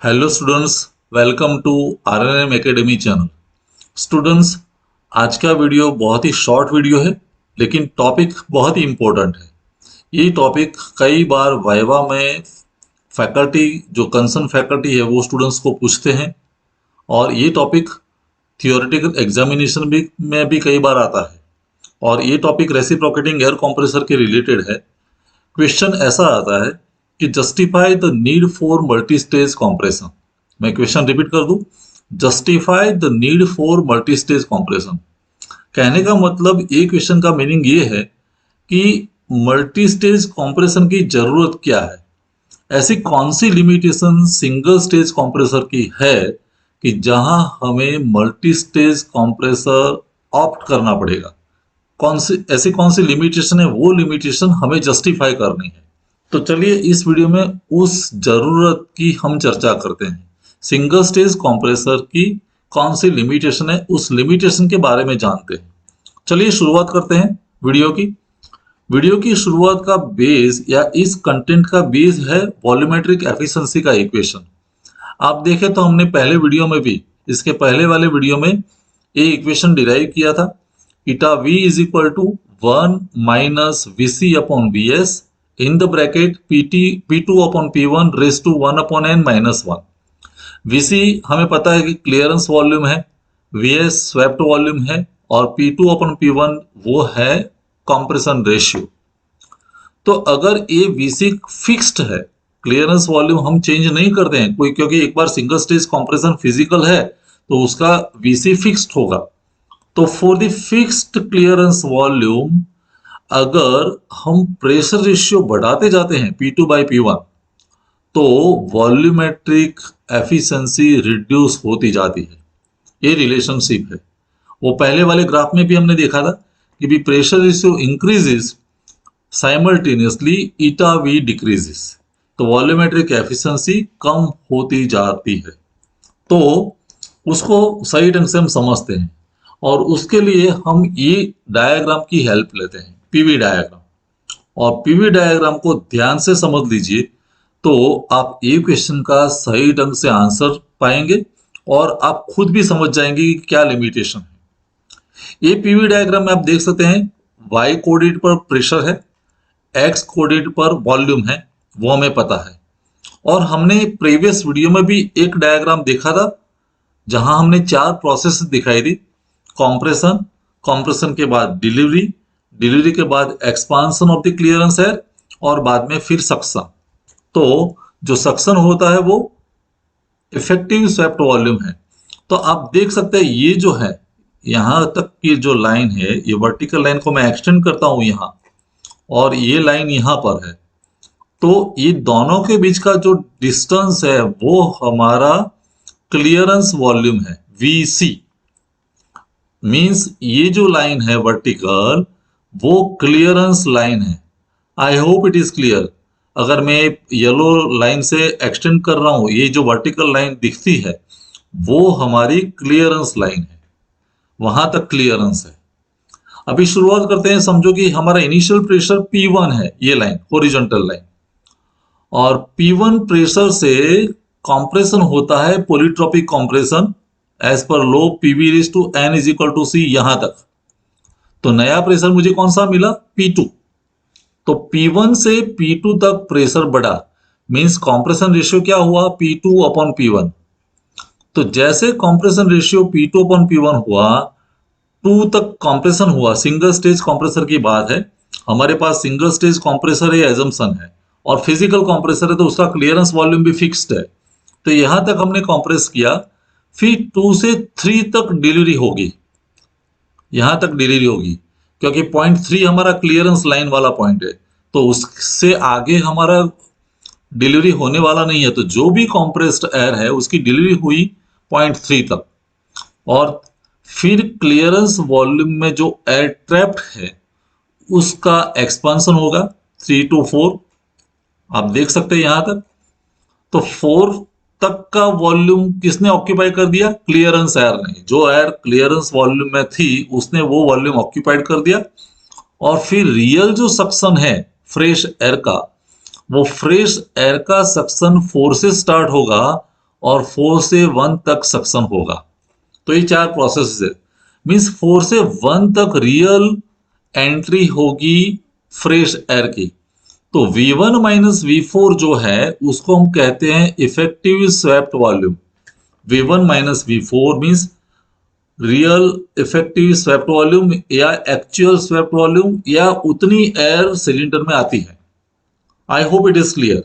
Hello students, welcome to RNM academy channel. Students, आज का video बहुत ही शॉर्ट वीडियो है, लेकिन टॉपिक बहुत ही इम्पोर्टेंट है। ये टॉपिक कई बार वाइवा में फैकल्टी जो कंसर्न फैकल्टी है वो स्टूडेंट्स को पूछते हैं, और ये टॉपिक थियोरेटिकल एग्जामिनेशन में भी कई बार आता है। और ये टॉपिक रेसिप्रोकेटिंग एयर कंप्रेसर के रिलेटेड है। क्वेश्चन ऐसा आता है कि justify the need for multi stage compression. मैं क्वेश्चन रिपीट कर दूं, justify the need for multi stage compression. कहने का मतलब ये क्वेश्चन का मीनिंग ये है कि मल्टी स्टेज कॉम्प्रेशन की जरूरत क्या है। ऐसी कौन सी लिमिटेशन सिंगल स्टेज कॉम्प्रेसर की है कि जहां हमें मल्टी स्टेज कॉम्प्रेसर ऑप्ट करना पड़ेगा। कौन सी लिमिटेशन है, वो लिमिटेशन हमें जस्टिफाई करनी है। तो चलिए इस वीडियो में उस जरूरत की हम चर्चा करते हैं। सिंगल स्टेज कंप्रेसर की कौन सी लिमिटेशन है, उस लिमिटेशन के बारे में जानते हैं। चलिए शुरुआत करते हैं वीडियो की शुरुआत का बेस या इस कंटेंट का बेस है वॉल्यूमेट्रिक एफिशिएंसी का इक्वेशन। आप देखें तो हमने पहले वीडियो में भी, इसके पहले वाले वीडियो में ये इक्वेशन डिराइव किया था। Eta v is equal to 1 minus V C upon V S in the bracket P2 upon P1 raise to 1 upon n minus 1। Vc हमें पता है कि क्लियरेंस वॉल्यूम है, Vs स्वेप्ट वॉल्यूम है, और P2 अपॉन P1 वो है compression ratio. तो अगर ये Vc फिक्स्ड है, क्लियरेंस वॉल्यूम हम चेंज नहीं करते हैं कोई, क्योंकि एक बार सिंगल स्टेज कंप्रेशन फिजिकल है तो उसका Vc फिक्स्ड होगा। तो for the fixed clearance volume अगर हम प्रेशर रेशियो बढ़ाते जाते हैं P2 बाई P1 तो वॉल्यूमेट्रिक एफिशिएंसी रिड्यूस होती जाती है। ये रिलेशनशिप है। वो पहले वाले ग्राफ में भी हमने देखा था कि भी pressure ratio increases simultaneously eta V decreases, तो वॉल्यूमेट्रिक एफिशिएंसी कम होती जाती है। तो उसको सही ढंग से हम समझते हैं, और उसके लिए हम ये डायग्राम की हेल्प लेते हैं, पीवी डायग्राम। और पीवी डायग्राम को ध्यान से समझ लीजिए तो आप ये क्वेश्चन का सही ढंग से आंसर पाएंगे, और आप खुद भी समझ जाएंगे कि क्या लिमिटेशन है। ये पीवी डायग्राम में आप देख सकते हैं, वाई कोऑर्डिनेट पर प्रेशर है, एक्स कोऑर्डिनेट पर वॉल्यूम है, वो हमें पता है। और हमने प्रीवियस वीडियो में भी एक डायग्राम देखा था जहां हमने 4 प्रोसेस दिखाई दी। कॉम्प्रेशन, कॉम्प्रेशन के बाद डिलीवरी, डिलीवरी के बाद expansion of the clearance air, और बाद में फिर सक्शन। तो जो सक्शन होता है वो इफेक्टिव स्वेप्ट वॉल्यूम है। तो आप देख सकते हैं ये जो है, यहां तक की जो लाइन है, ये वर्टिकल लाइन को मैं एक्सटेंड करता हूं यहां, और ये लाइन यहां पर है। तो ये दोनों के बीच का जो डिस्टेंस है वो हमारा क्लियरेंस वॉल्यूम है, VC। मीन्स ये जो लाइन है वर्टिकल, वो क्लियरेंस लाइन है। I hope it is clear. अगर मैं येलो लाइन से एक्सटेंड कर रहा हूं, ये जो वर्टिकल लाइन दिखती है वो हमारी क्लियरेंस लाइन है, वहां तक क्लियरेंस है। अभी शुरुआत करते हैं। समझो कि हमारा इनिशियल प्रेशर P1 है, ये लाइन हॉरिजॉन्टल लाइन, और P1 प्रेशर से कंप्रेशन होता है पॉलीट्रोपिक कंप्रेशन एज पर law PV raise to n is equal to C, यहां तक। तो नया प्रेशर मुझे कौन सा मिला? P2। तो P1 से P2 तक प्रेशर बढ़ा, मींस कंप्रेशन रेशियो क्या हुआ? P2 upon P1। तो जैसे compression ratio P2 upon P1 हुआ, 2 तक कंप्रेशन हुआ, सिंगल स्टेज कंप्रेसर की बात है। हमारे पास सिंगल स्टेज कंप्रेसर है, एजम्पशन है, और फिजिकल कंप्रेसर है तो उसका क्लियरेंस वॉल्यूम भी फिक्स्ड है। तो यहां तक हमने कंप्रेस किया, फिर 2 से 3 तक डिलीवरी होगी, यहां तक डिलीवरी होगी, क्योंकि पॉइंट 3 हमारा क्लियरेंस लाइन वाला पॉइंट है, तो उससे आगे हमारा डिलीवरी होने वाला नहीं है। तो जो भी कंप्रेस्ड एयर है उसकी डिलीवरी हुई पॉइंट 3 तक, और फिर क्लियरेंस वॉल्यूम में जो एयर ट्रैप्ड है उसका एक्सपांशन होगा 3 to 4। आप देख सकते हैं यहां तक। तो 4 तक का वॉल्यूम किसने ऑक्यूपाई कर दिया? क्लियरेंस एयर ने। जो एयर क्लियरेंस वॉल्यूम में थी उसने वो वॉल्यूम ऑक्यूपाइड कर दिया। और फिर रियल जो सक्शन है फ्रेश एयर का, वो फ्रेश एयर का सक्शन 4 से स्टार्ट होगा और 4 से 1 तक सक्शन होगा। तो ये चार प्रोसेस है। मीन्स 4 से 1 तक रियल एंट्री होगी फ्रेश एयर की। तो V1 माइनस V4 जो है उसको हम कहते हैं effective swept volume. V1 minus V4 means real effective swept volume या एक्चुअल स्वेप्ट वॉल्यूम या उतनी एयर सिलेंडर में आती है। I hope it is clear.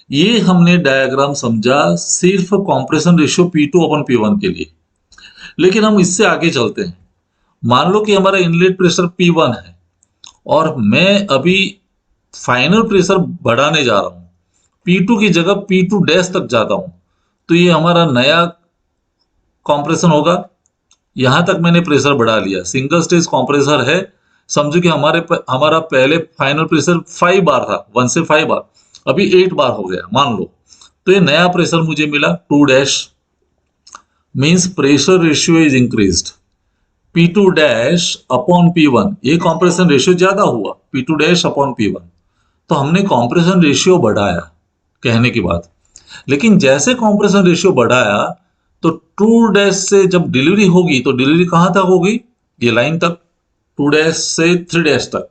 ये हमने डायग्राम समझा सिर्फ कॉम्प्रेशन रेशियो P2 अपन P1 के लिए। लेकिन हम इससे आगे चलते हैं। मान लो कि हमारा इनलेट प्रेशर P1 है और मैं अभी फाइनल प्रेशर बढ़ाने जा रहा हूं, P2 की जगह P2 डैश तक जाता हूं, तो ये हमारा नया कॉम्प्रेशन होगा। यहां तक मैंने प्रेशर बढ़ा लिया, सिंगल स्टेज कॉम्प्रेसर है। समझो कि हमारा पहले फाइनल प्रेशर 5 बार था, 1 से 5 बार, अभी 8 बार हो गया मान लो। तो ये नया प्रेशर मुझे मिला 2 dash. Means pressure ratio is increased P2 dash upon P1। ये कॉम्प्रेशन रेशियो ज्यादा हुआ P2 डैश अपॉन P1। तो हमने कॉम्प्रेशन रेशियो बढ़ाया कहने की बात। लेकिन जैसे कॉम्प्रेशन रेशियो बढ़ाया तो 2 डैश से जब डिलीवरी होगी तो डिलीवरी कहां तक होगी, ये लाइन तक, 2 डैश से 3 डैश तक।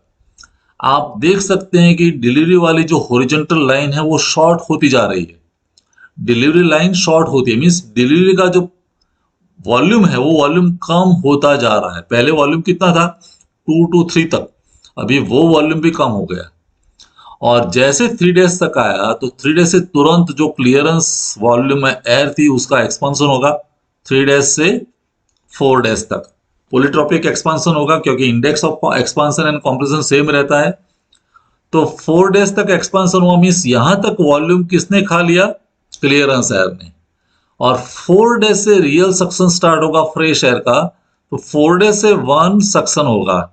आप देख सकते हैं कि डिलीवरी वाली जो हॉरिजॉन्टल लाइन है वो शॉर्ट होती जा रही है। डिलीवरी लाइन शॉर्ट होती है, मीन्स डिलीवरी का जो वॉल्यूम है वो वॉल्यूम कम होता जा रहा है। पहले वॉल्यूम कितना था, 2 to 3 तक, अभी वो वॉल्यूम भी कम हो गया। और जैसे 3 डेज तक आया तो 3 डेज से तुरंत जो क्लियरेंस वॉल्यूम में एयर थी उसका एक्सपांसन होगा 3 डेज से 4 डेज तक। पोलिट्रोपिक एक्सपांसन होगा क्योंकि index of expansion and compression same रहता है। तो 4 डेज तक एक्सपांसन हुआ, मीन्स यहां तक वॉल्यूम किसने खा लिया, क्लियरेंस एयर ने। और 4 डेज से रियल सक्शन स्टार्ट होगा फ्रेश एयर का। तो 4 डेज से 1 सक्शन होगा।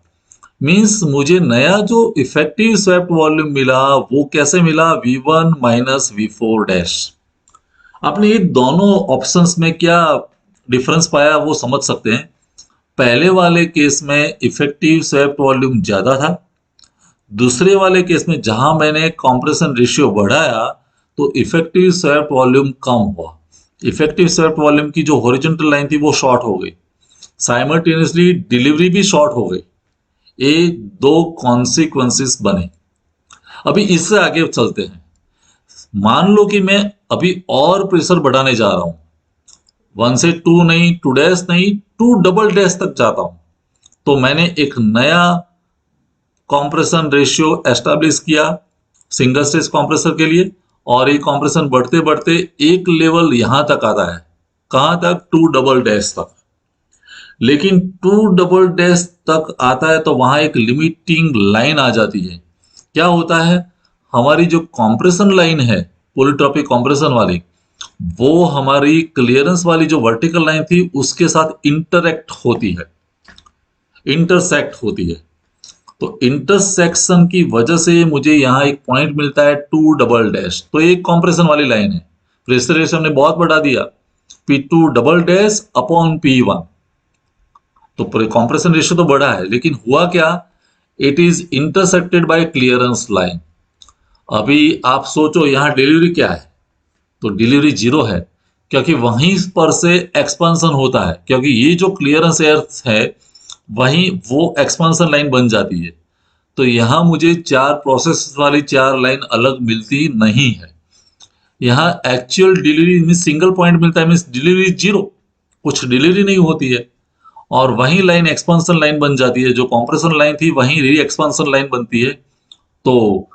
मीन्स मुझे नया जो इफेक्टिव स्वेप्ट वॉल्यूम मिला वो कैसे मिला, V1 माइनस V4 डैश। आपने ये दोनों ऑप्शंस में क्या डिफरेंस पाया वो समझ सकते हैं। पहले वाले केस में इफेक्टिव स्वेप्ट वॉल्यूम ज्यादा था, दूसरे वाले केस में जहां मैंने कॉम्प्रेशन रेशियो बढ़ाया तो इफेक्टिव स्वेप्ट वॉल्यूम कम हुआ। इफेक्टिव स्वेप्ट वॉल्यूम की जो हॉरिजॉन्टल लाइन थी वो शॉर्ट हो गई, साइमल्टेनियसली डिलीवरी भी शॉर्ट हो गई। ये दो कॉन्सिक्वेंसेस बने। अभी इससे आगे चलते हैं। मान लो कि मैं अभी और प्रेशर बढ़ाने जा रहा हूं, 1 से 2 नहीं, 2 डैश नहीं, 2 डबल डैश तक जाता हूं। तो मैंने एक नया कॉम्प्रेशन रेशियो एस्टैब्लिश किया सिंगल स्टेज कॉम्प्रेसर के लिए, और ये कॉम्प्रेशन बढ़ते बढ़ते एक लेवल यहां तक आता है, कहां तक, 2 डबल डैश तक। लेकिन 2 डबल डैश तक आता है तो वहां एक लिमिटिंग लाइन आ जाती है। क्या होता है, हमारी जो कॉम्प्रेशन लाइन है पोलिट्रोपिक कॉम्प्रेशन वाली, वो हमारी क्लियरेंस वाली जो वर्टिकल लाइन थी उसके साथ इंटरेक्ट होती है, इंटरसेक्ट होती है। तो इंटरसेक्शन की वजह से मुझे यहाँ एक पॉइंट मिलता है 2 डबल डैश। तो एक कॉम्प्रेशन वाली लाइन है, प्रेशर रेशियो हमने बहुत बढ़ा दिया, P2 double dash upon P1। तो कॉम्प्रेशन रेशियो तो बढ़ा है, लेकिन हुआ क्या, it is intersected by clearance line. अभी आप सोचो यहाँ डिलीवरी क्या है, तो डिलीवरी 0 है, क्योंकि वहीं पर से एक्सपांसन होता है, क्योंकि ये जो क्लियरेंस एयर है वहीं वो एक्सपांसन लाइन बन जाती है। तो यहां मुझे 4 प्रोसेस वाली 4 लाइन अलग मिलती नहीं है। यहाँ actual delivery mean single point मिलता है, मीन डिलीवरी 0, कुछ डिलीवरी नहीं होती है। और वही लाइन एक्सपांसन लाइन बन जाती है, जो कॉम्प्रेशन लाइन थी वहीं री एक्सपांसन लाइन बनती है। तो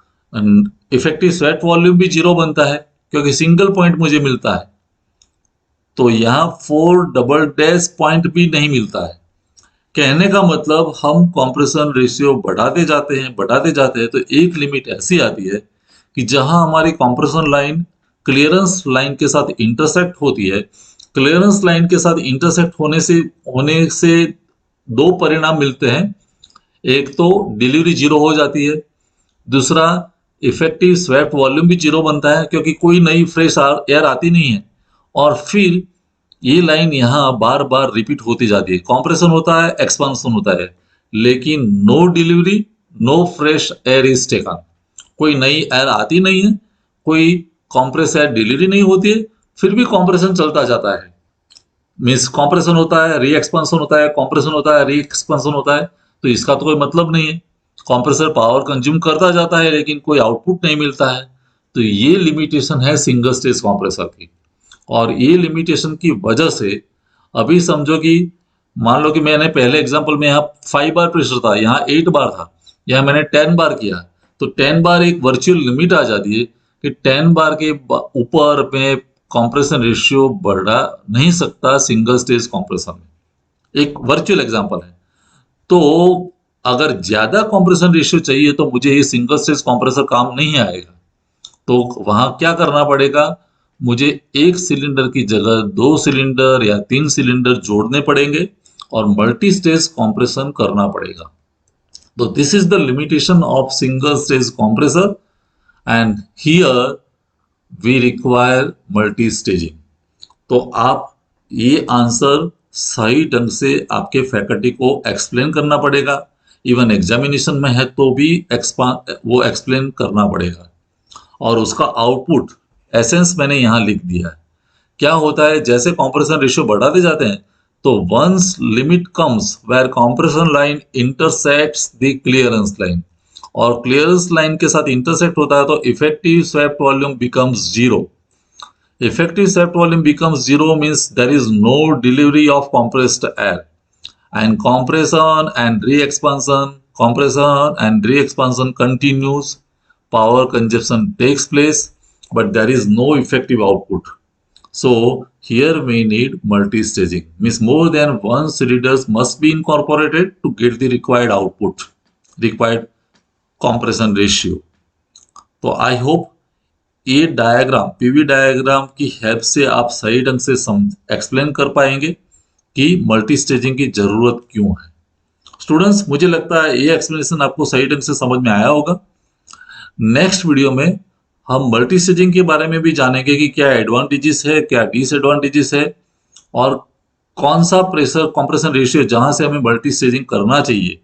इफेक्टिव स्वेट वॉल्यूम भी 0 बनता है क्योंकि सिंगल पॉइंट मुझे मिलता है। तो यहाँ 4 डबल डैश पॉइंट भी नहीं मिलता है। कहने का मतलब हम कॉम्प्रेशन रेशियो बढ़ाते जाते हैं तो एक लिमिट ऐसी आती है कि जहां हमारी कॉम्प्रेशन लाइन क्लियरेंस लाइन के साथ इंटरसेक्ट होती है। क्लियरेंस लाइन के साथ इंटरसेक्ट होने से 2 परिणाम मिलते हैं। एक तो डिलीवरी 0 हो जाती है, दूसरा इफेक्टिव स्वेप्ट वॉल्यूम भी 0 बनता है क्योंकि कोई नई फ्रेश एयर आती नहीं है। और फिर ये लाइन यहाँ बार बार रिपीट होती जाती है, कॉम्प्रेशन होता है, एक्सपांसन होता है, लेकिन no delivery, no fresh air is taken. कोई नई एयर आती नहीं है, कोई कॉम्प्रेस एयर डिलीवरी नहीं होती है, फिर भी कॉम्प्रेशन चलता जाता है। मीन्स कॉम्प्रेशन होता है, री एक्सपेंशन होता है, कॉम्प्रेशन होता है, री एक्सपेंशन होता है। तो इसका तो कोई मतलब नहीं है। कॉम्प्रेसर पावर कंज्यूम करता जाता है लेकिन कोई आउटपुट नहीं मिलता है। तो ये लिमिटेशन है सिंगल स्टेज कॉम्प्रेसर की। और ये लिमिटेशन की वजह से अभी समझो कि मान लो कि मैंने पहले एग्जांपल में यहाँ 5 बार प्रेशर था, यहाँ 8 बार था, यहाँ मैंने 10 बार किया। तो 10 बार एक वर्चुअल लिमिट आ जाती है कि 10 बार के ऊपर में कंप्रेशन रेशियो बढ़ा नहीं सकता सिंगल स्टेज कंप्रेसर में। एक वर्चुअल एग्जांपल है। तो अगर ज्यादा कंप्रेशन रेशियो चाहिए तो मुझे ये सिंगल स्टेज कंप्रेसर काम नहीं आएगा। तो वहां क्या करना पड़ेगा, मुझे एक सिलेंडर की जगह 2 सिलेंडर या 3 सिलेंडर जोड़ने पड़ेंगे और मल्टी स्टेज कॉम्प्रेशन करना पड़ेगा। तो this is the limitation of single stage compressor and here we require multi staging. तो आप ये आंसर सही ढंग से आपके फैकल्टी को एक्सप्लेन करना पड़ेगा। इवन एग्जामिनेशन में है तो भी वो एक्सप्लेन करना पड़ेगा। और उसका आउटपुट एसेंस मैंने यहाँ लिख दिया है। क्या होता है, जैसे कॉम्प्रेशन रेशियो बढ़ाते जाते हैं तो once limit comes where compression line intersects the clearance line, और क्लियरेंस लाइन के साथ इंटरसेक्ट होता है तो effective swept volume becomes zero. Effective swept volume becomes zero means there is no delivery of compressed air, and compression and re-expansion continues. Power consumption takes place, but there is no effective output. So here we need multi-staging. Means more than one cylinders must be incorporated to get the required output, required compression ratio. तो I hope ये diagram, PV diagram की help से आप सही ढंग से explain कर पाएंगे कि मल्टी स्टेजिंग की जरूरत क्यों है। स्टूडेंट्स, मुझे लगता है ये एक्सप्लेनेशन आपको सही ढंग से समझ में आया होगा। नेक्स्ट वीडियो में हम मल्टी स्टेजिंग के बारे में भी जानेंगे कि क्या एडवांटेजेस है, क्या डिसएडवांटेजेस है, और कौन सा प्रेशर कंप्रेशन रेशियो जहां से हमें मल्टी स्टेजिंग करना चाहिए,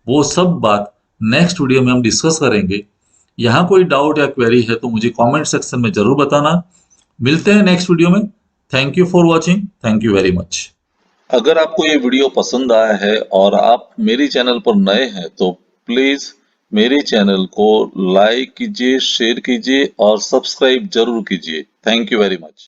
वो सब बात नेक्स्ट वीडियो में हम डिस्कस करेंगे। यहाँ कोई डाउट या क्वेरी है तो मुझे कमेंट सेक्शन में जरूर बताना। मिलते हैं नेक्स्ट वीडियो में। Thank you for watching. Thank you very much. अगर आपको ये वीडियो पसंद आया है और आप मेरे चैनल पर नए हैं तो प्लीज मेरे चैनल को लाइक कीजिए, शेयर कीजिए और सब्सक्राइब जरूर कीजिए। Thank you very much.